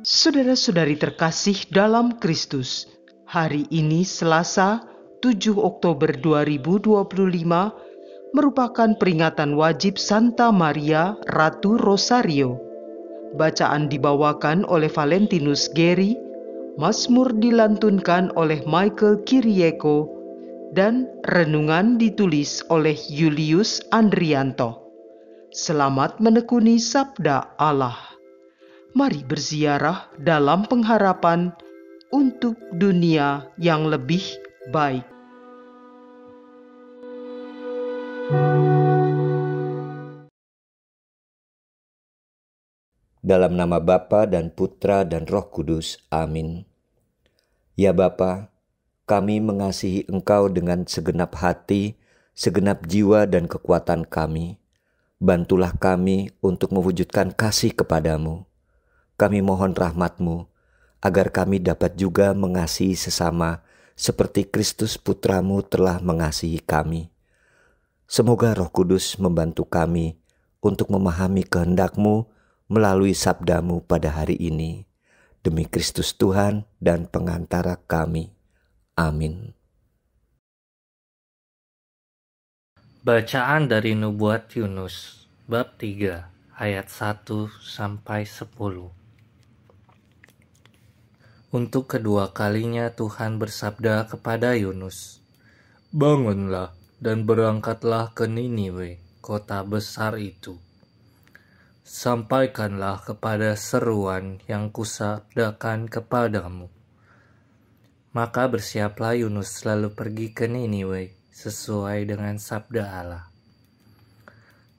Saudara-saudari terkasih dalam Kristus, hari ini Selasa 7 Oktober 2025 merupakan peringatan wajib Santa Maria Ratu Rosario. Bacaan dibawakan oleh Valentinus Geri, Mazmur dilantunkan oleh Michael Kirieko, dan renungan ditulis oleh Julius Andrianto. Selamat menekuni Sabda Allah. Mari berziarah dalam pengharapan untuk dunia yang lebih baik. Dalam nama Bapa dan Putra dan Roh Kudus. Amin. Ya Bapa, kami mengasihi Engkau dengan segenap hati, segenap jiwa dan kekuatan kami. Bantulah kami untuk mewujudkan kasih kepadamu. Kami mohon rahmat-Mu, agar kami dapat juga mengasihi sesama seperti Kristus Putra-Mu telah mengasihi kami. Semoga Roh Kudus membantu kami untuk memahami kehendak-Mu melalui sabda-Mu pada hari ini. Demi Kristus Tuhan dan pengantara kami. Amin. Bacaan dari Nubuat Yunus, bab 3, ayat 1-10. Untuk kedua kalinya Tuhan bersabda kepada Yunus, "Bangunlah dan berangkatlah ke Niniwe, kota besar itu. Sampaikanlah kepada seruan yang kusabdakan kepadamu." Maka bersiaplah Yunus lalu pergi ke Niniwe sesuai dengan sabda Allah.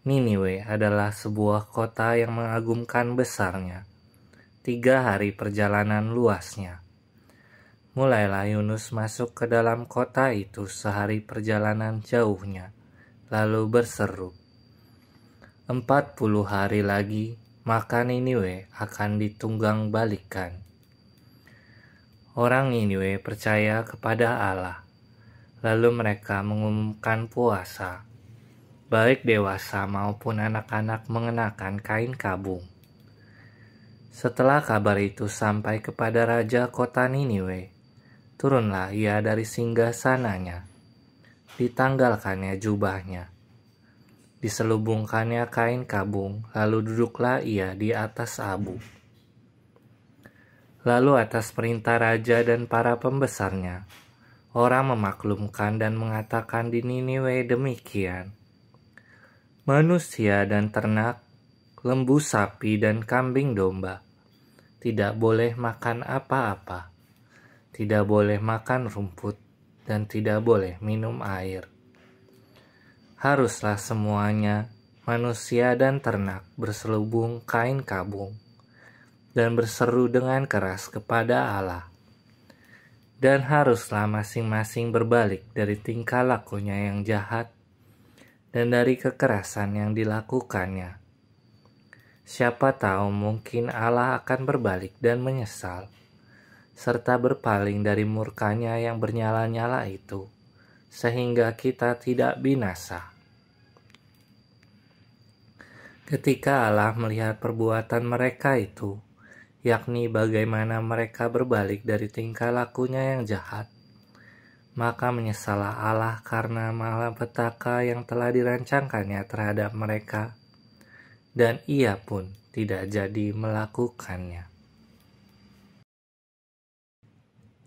Niniwe adalah sebuah kota yang mengagumkan besarnya. 3 hari perjalanan luasnya. Mulailah Yunus masuk ke dalam kota itu sehari perjalanan jauhnya, lalu berseru, 40 hari lagi, maka Niniwe akan ditunggang balikan. Orang Niniwe percaya kepada Allah, lalu mereka mengumumkan puasa. Baik dewasa maupun anak-anak mengenakan kain kabung. Setelah kabar itu sampai kepada raja kota Niniwe, turunlah ia dari singgasananya, ditanggalkannya jubahnya, diselubungkannya kain kabung, lalu duduklah ia di atas abu. Lalu atas perintah raja dan para pembesarnya, orang memaklumkan dan mengatakan di Niniwe demikian, manusia dan ternak, lembu sapi dan kambing domba, tidak boleh makan apa-apa, tidak boleh makan rumput, dan tidak boleh minum air. Haruslah semuanya, manusia dan ternak, berselubung kain kabung, dan berseru dengan keras kepada Allah. Dan haruslah masing-masing berbalik dari tingkah lakunya yang jahat, dan dari kekerasan yang dilakukannya. Siapa tahu mungkin Allah akan berbalik dan menyesal, serta berpaling dari murkanya yang bernyala-nyala itu, sehingga kita tidak binasa. Ketika Allah melihat perbuatan mereka itu, yakni bagaimana mereka berbalik dari tingkah lakunya yang jahat, maka menyesallah Allah karena malapetaka yang telah dirancangkannya terhadap mereka, dan ia pun tidak jadi melakukannya.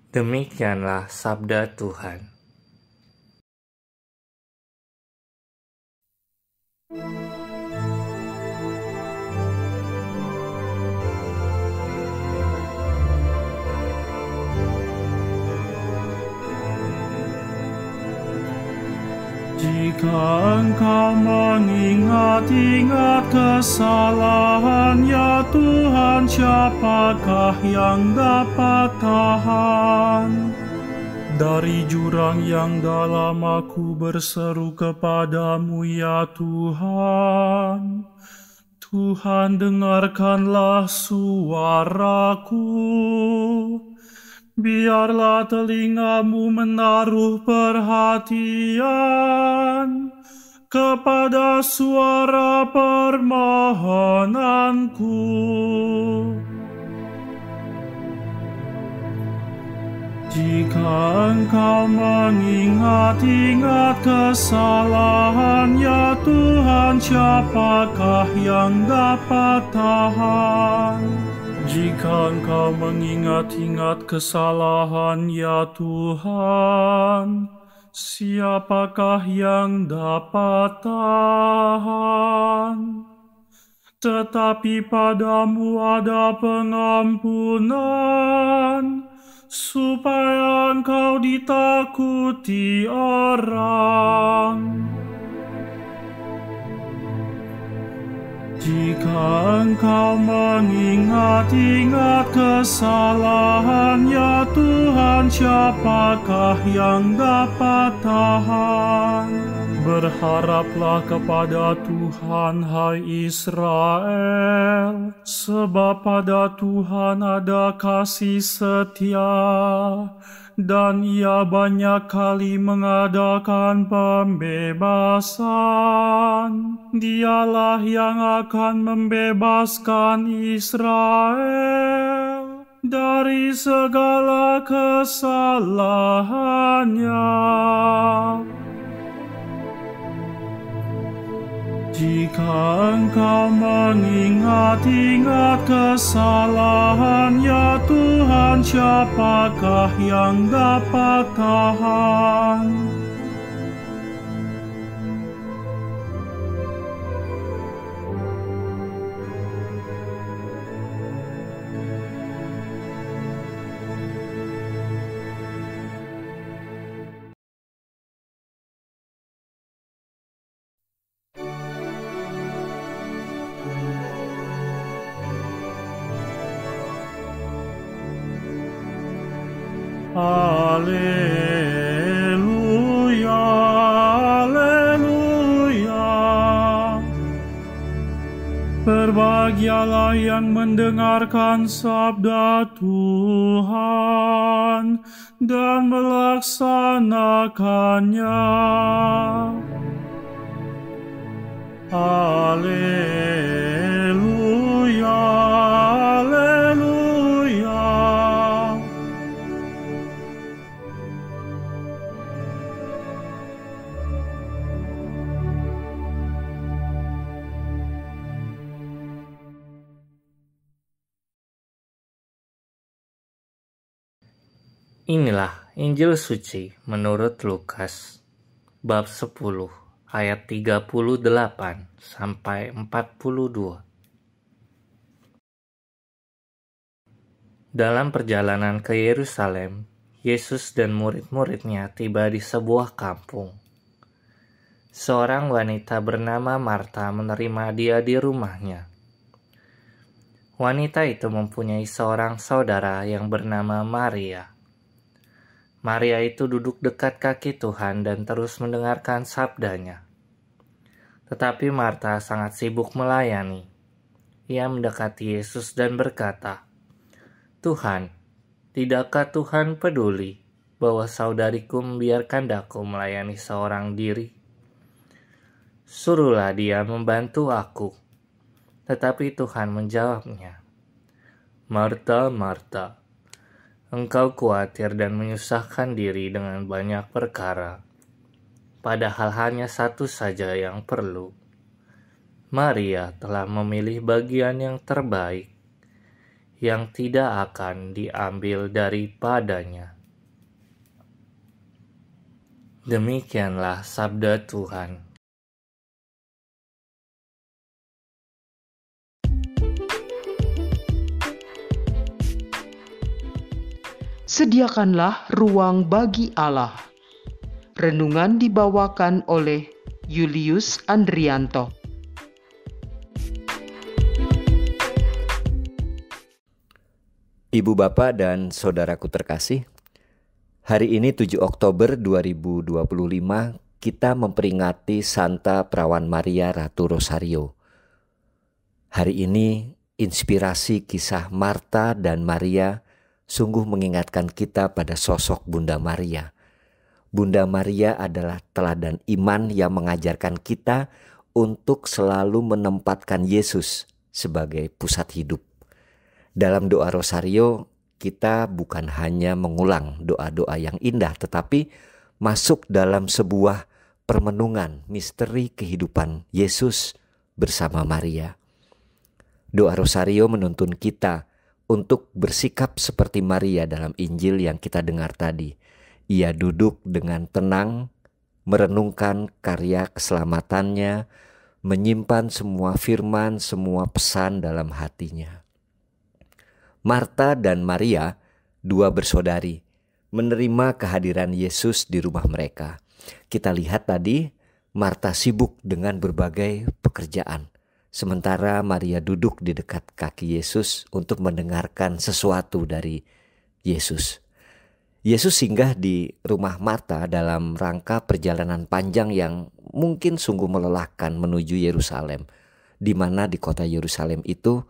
Demikianlah sabda Tuhan. Jika engkau mengingat-ingat kesalahan, ya Tuhan, siapakah yang dapat tahan? Dari jurang yang dalam aku berseru kepadamu, ya Tuhan. Tuhan, dengarkanlah suaraku. Biarlah telingamu menaruh perhatian kepada suara permohonanku. Jika engkau mengingat-ingat kesalahan, ya Tuhan, siapakah yang dapat tahan? Jika engkau mengingat-ingat kesalahan, ya Tuhan, siapakah yang dapat tahan? Tetapi padamu ada pengampunan, supaya engkau ditakuti orang. Jika engkau mengingat-ingat kesalahan, ya Tuhan, siapakah yang dapat tahan? Berharaplah kepada Tuhan, hai Israel, sebab pada Tuhan ada kasih setia, dan Ia banyak kali mengadakan pembebasan. Dialah yang akan membebaskan Israel dari segala kesalahannya. Jika engkau mengingat-ingat kesalahan, ya Tuhan, siapakah yang dapat tahan? Haleluya, haleluya. Berbahagialah yang mendengarkan sabda Tuhan dan melaksanakannya. Haleluya, haleluya. Inilah Injil suci menurut Lukas, bab 10, ayat 38 sampai 42. Dalam perjalanan ke Yerusalem, Yesus dan murid-muridnya tiba di sebuah kampung. Seorang wanita bernama Marta menerima dia di rumahnya. Wanita itu mempunyai seorang saudara yang bernama Maria. Maria itu duduk dekat kaki Tuhan dan terus mendengarkan sabdanya. Tetapi Marta sangat sibuk melayani. Ia mendekati Yesus dan berkata, "Tuhan, tidakkah Tuhan peduli bahwa saudariku membiarkan daku melayani seorang diri? Suruhlah dia membantu aku." Tetapi Tuhan menjawabnya, "Marta, Marta, engkau khawatir dan menyusahkan diri dengan banyak perkara, padahal hanya satu saja yang perlu. Maria telah memilih bagian yang terbaik, yang tidak akan diambil daripadanya." Demikianlah sabda Tuhan. Sediakanlah ruang bagi Allah. Renungan dibawakan oleh Julius Andrianto. Ibu Bapa dan Saudaraku terkasih, hari ini 7 Oktober 2025 kita memperingati Santa Perawan Maria Ratu Rosario. Hari ini inspirasi kisah Marta dan Maria sungguh mengingatkan kita pada sosok Bunda Maria. Bunda Maria adalah teladan iman yang mengajarkan kita untuk selalu menempatkan Yesus sebagai pusat hidup. Dalam doa Rosario, kita bukan hanya mengulang doa-doa yang indah, tetapi masuk dalam sebuah permenungan misteri kehidupan Yesus bersama Maria. Doa Rosario menuntun kita untuk bersikap seperti Maria dalam Injil yang kita dengar tadi. Ia duduk dengan tenang, merenungkan karya keselamatannya, menyimpan semua firman, semua pesan dalam hatinya. Marta dan Maria, dua bersaudari, menerima kehadiran Yesus di rumah mereka. Kita lihat tadi, Marta sibuk dengan berbagai pekerjaan, sementara Maria duduk di dekat kaki Yesus untuk mendengarkan sesuatu dari Yesus. Yesus singgah di rumah Marta dalam rangka perjalanan panjang yang mungkin sungguh melelahkan menuju Yerusalem, di mana di kota Yerusalem itu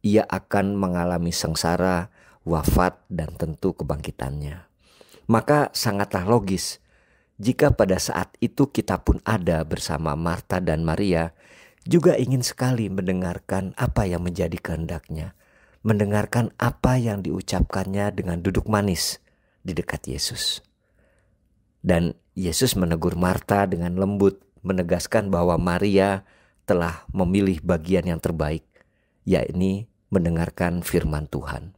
ia akan mengalami sengsara, wafat, dan tentu kebangkitannya. Maka sangatlah logis jika pada saat itu kita pun ada bersama Marta dan Maria, juga ingin sekali mendengarkan apa yang menjadi kehendaknya, mendengarkan apa yang diucapkannya dengan duduk manis di dekat Yesus. Dan Yesus menegur Marta dengan lembut, menegaskan bahwa Maria telah memilih bagian yang terbaik, yakni mendengarkan firman Tuhan.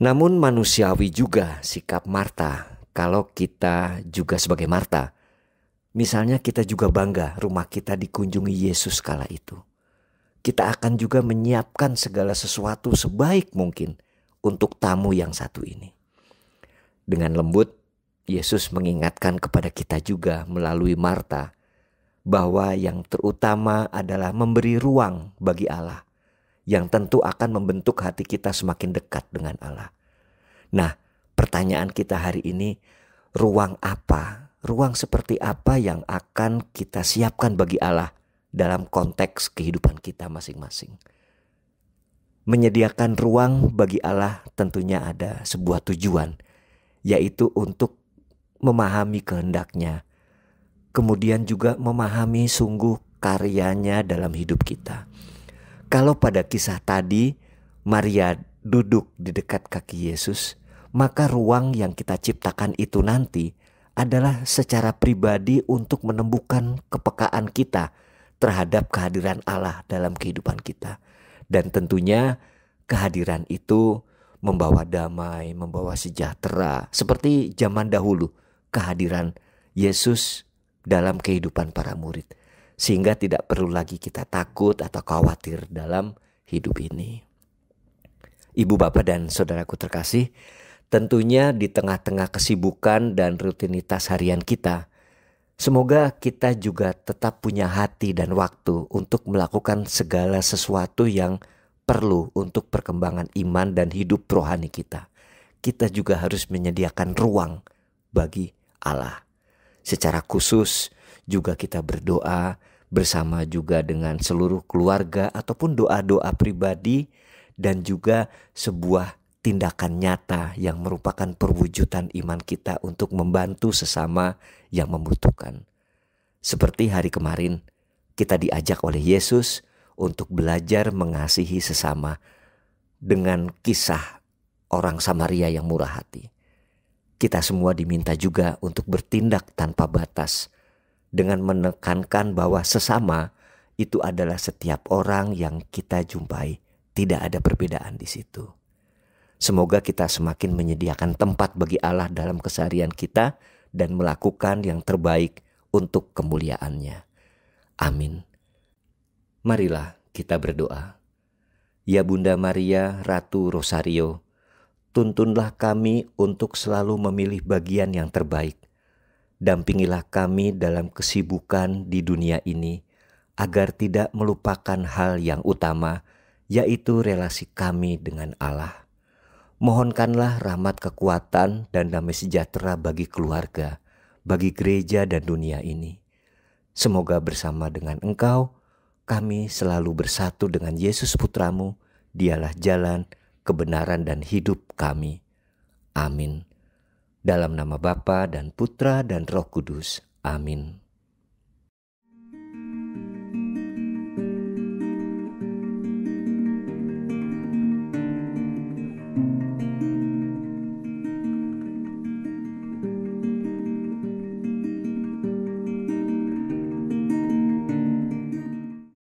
Namun manusiawi juga sikap Marta kalau kita juga sebagai Marta. Misalnya kita juga bangga rumah kita dikunjungi Yesus kala itu. Kita akan juga menyiapkan segala sesuatu sebaik mungkin untuk tamu yang satu ini. Dengan lembut, Yesus mengingatkan kepada kita juga melalui Marta bahwa yang terutama adalah memberi ruang bagi Allah, yang tentu akan membentuk hati kita semakin dekat dengan Allah. Nah, pertanyaan kita hari ini, ruang apa? Ruang seperti apa yang akan kita siapkan bagi Allah dalam konteks kehidupan kita masing-masing? Menyediakan ruang bagi Allah tentunya ada sebuah tujuan, yaitu untuk memahami kehendaknya, kemudian juga memahami sungguh karyanya dalam hidup kita. Kalau pada kisah tadi Maria duduk di dekat kaki Yesus, maka ruang yang kita ciptakan itu nanti adalah secara pribadi untuk menemukan kepekaan kita terhadap kehadiran Allah dalam kehidupan kita. Dan tentunya kehadiran itu membawa damai, membawa sejahtera, seperti zaman dahulu kehadiran Yesus dalam kehidupan para murid. Sehingga tidak perlu lagi kita takut atau khawatir dalam hidup ini. Ibu, bapak, dan saudaraku terkasih, tentunya di tengah-tengah kesibukan dan rutinitas harian kita, semoga kita juga tetap punya hati dan waktu untuk melakukan segala sesuatu yang perlu untuk perkembangan iman dan hidup rohani kita. Kita juga harus menyediakan ruang bagi Allah. Secara khusus juga kita berdoa bersama juga dengan seluruh keluarga ataupun doa-doa pribadi dan juga sebuah tindakan nyata yang merupakan perwujudan iman kita untuk membantu sesama yang membutuhkan. Seperti hari kemarin, kita diajak oleh Yesus untuk belajar mengasihi sesama dengan kisah orang Samaria yang murah hati. Kita semua diminta juga untuk bertindak tanpa batas, dengan menekankan bahwa sesama itu adalah setiap orang yang kita jumpai. Tidak ada perbedaan di situ. Semoga kita semakin menyediakan tempat bagi Allah dalam keseharian kita dan melakukan yang terbaik untuk kemuliaan-Nya. Amin. Marilah kita berdoa. Ya Bunda Maria, Ratu Rosario, tuntunlah kami untuk selalu memilih bagian yang terbaik. Dampingilah kami dalam kesibukan di dunia ini, agar tidak melupakan hal yang utama, yaitu relasi kami dengan Allah. Mohonkanlah rahmat kekuatan dan damai sejahtera bagi keluarga, bagi gereja dan dunia ini. Semoga bersama dengan Engkau, kami selalu bersatu dengan Yesus Putramu. Dialah jalan, kebenaran dan hidup kami. Amin. Dalam nama Bapa dan Putra dan Roh Kudus. Amin.